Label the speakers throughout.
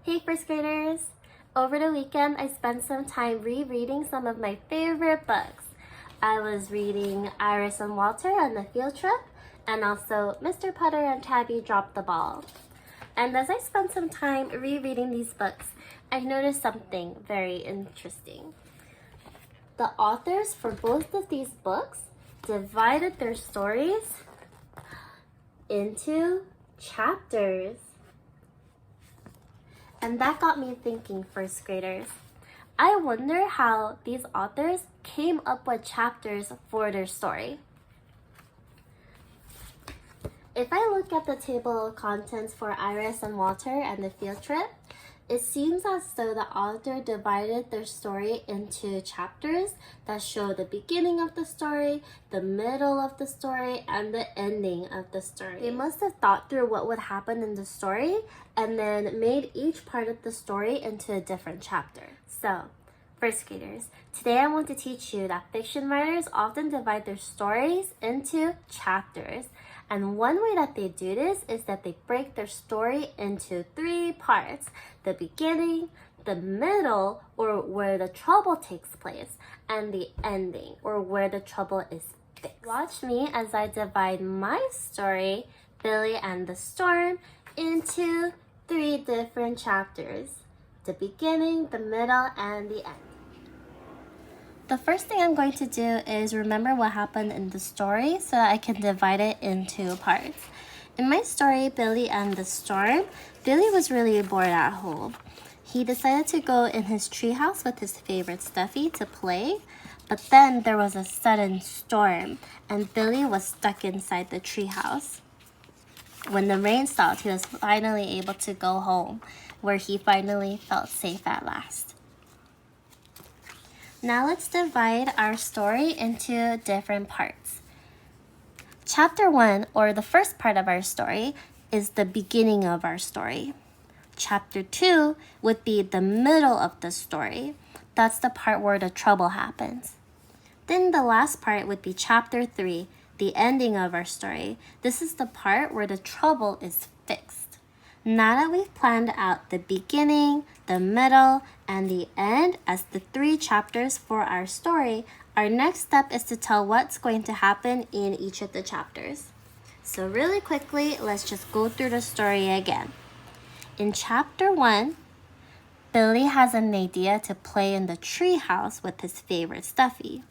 Speaker 1: Hey first graders! Over the weekend, I spent some time rereading some of my favorite books. I was reading Iris and Walter on the field trip, and also Mr. Potter and Tabby dropped the ball. And as I spent some time rereading these books, I noticed something very interesting. The authors for both of these books divided their stories into chapters. And that got me thinking, first graders. I wonder how these authors came up with chapters for their story. If I look at the table of contents for Iris and Walter and the field trip, it seems as though the author divided their story into chapters that show the beginning of the story, the middle of the story, and the ending of the story. They must have thought through what would happen in the story and then made each part of the story into a different chapter. So, first graders, today I want to teach you that fiction writers often divide their stories into chapters. And one way that they do this is that they break their story into 3 parts: the beginning, the middle, or where the trouble takes place, and the ending, or where the trouble is fixed. Watch me as I divide my story, Billy and the Storm, into 3 different chapters: the beginning, the middle, and the end. The first thing I'm going to do is remember what happened in the story so that I can divide it into parts. In my story, Billy and the Storm, Billy was really bored at home. He decided to go in his treehouse with his favorite Stuffy to play, but then there was a sudden storm and Billy was stuck inside the treehouse. When the rain stopped, he was finally able to go home, where he finally felt safe at last. Now let's divide our story into different parts. Chapter 1, or the first part of our story, is the beginning of our story. Chapter 2 would be the middle of the story. That's the part where the trouble happens. Then the last part would be Chapter 3, the ending of our story. This is the part where the trouble is fixed. Now that we've planned out the beginning, the middle, and the end as the 3 chapters for our story, our next step is to tell what's going to happen in each of the chapters. So really quickly, let's just go through the story again. In Chapter 1, Billy has an idea to play in the treehouse with his favorite Stuffy.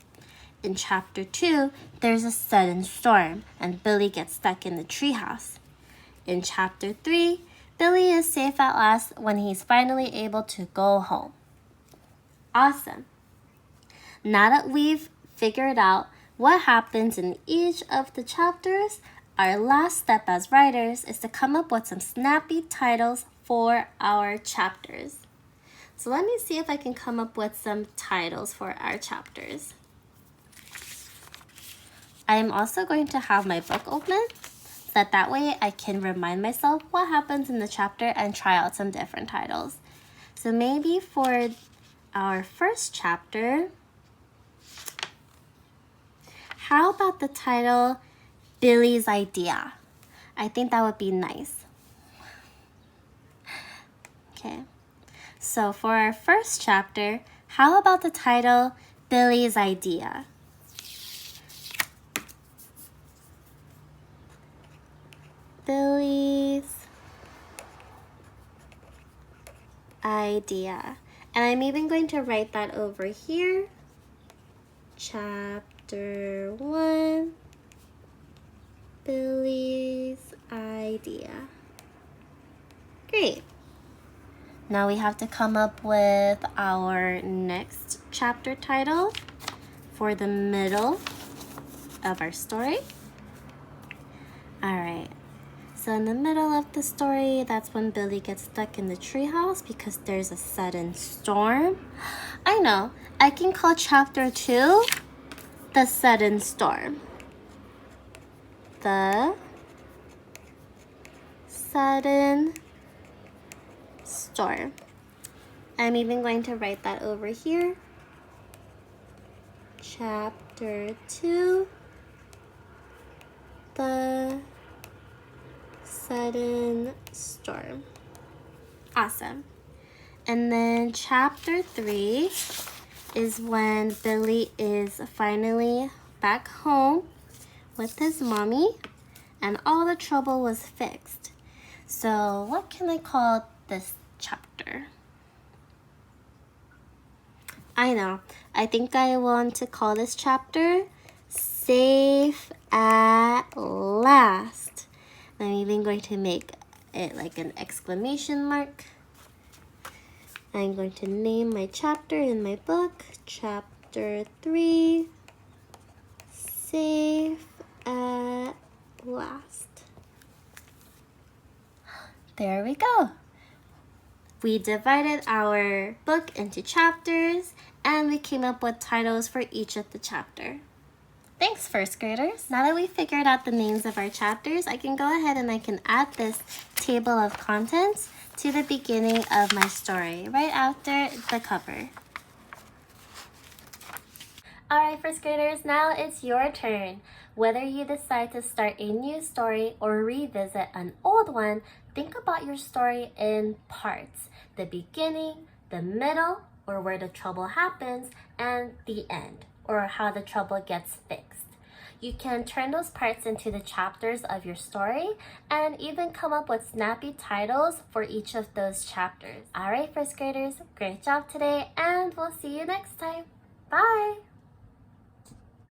Speaker 1: In Chapter 2, there's a sudden storm and Billy gets stuck in the treehouse. In Chapter 3, Billy is safe at last when he's finally able to go home. Awesome! Now that we've figured out what happens in each of the chapters, our last step as writers is to come up with some snappy titles for our chapters. So let me see if I can come up with some titles for our chapters. I am also going to have my book open, so that way I can remind myself what happens in the chapter and try out some different titles. So maybe for our first chapter, how about the title Billy's Idea? I think that would be nice. Okay, so for our first chapter, how about the title Billy's Idea? Billy's Idea. And I'm even going to write that over here. Chapter 1, Billy's Idea. Great. Now we have to come up with our next chapter title for the middle of our story. All right. So in the middle of the story, that's when Billy gets stuck in the treehouse because there's a sudden storm. I know, I can call Chapter 2 The Sudden Storm. The Sudden Storm. I'm even going to write that over here. Chapter 2 The Sudden Storm. Awesome. And then chapter 3 is when Billy is finally back home with his mommy and all the trouble was fixed. So what can I call this chapter? I know. I think I want to call this chapter Safe at Last. I'm even going to make it like an exclamation mark. I'm going to name my chapter in my book, Chapter 3, Safe at Last. There we go. We divided our book into chapters and we came up with titles for each of the chapter. Thanks, first graders. Now that we figured out the names of our chapters, I can go ahead and I can add this table of contents to the beginning of my story, right after the cover. Alright, first graders, now it's your turn. Whether you decide to start a new story or revisit an old one, think about your story in parts. The beginning, the middle, or where the trouble happens, and the end, or how the trouble gets fixed. You can turn those parts into the chapters of your story and even come up with snappy titles for each of those chapters. Alright, first graders, great job today, and we'll see you next time. Bye!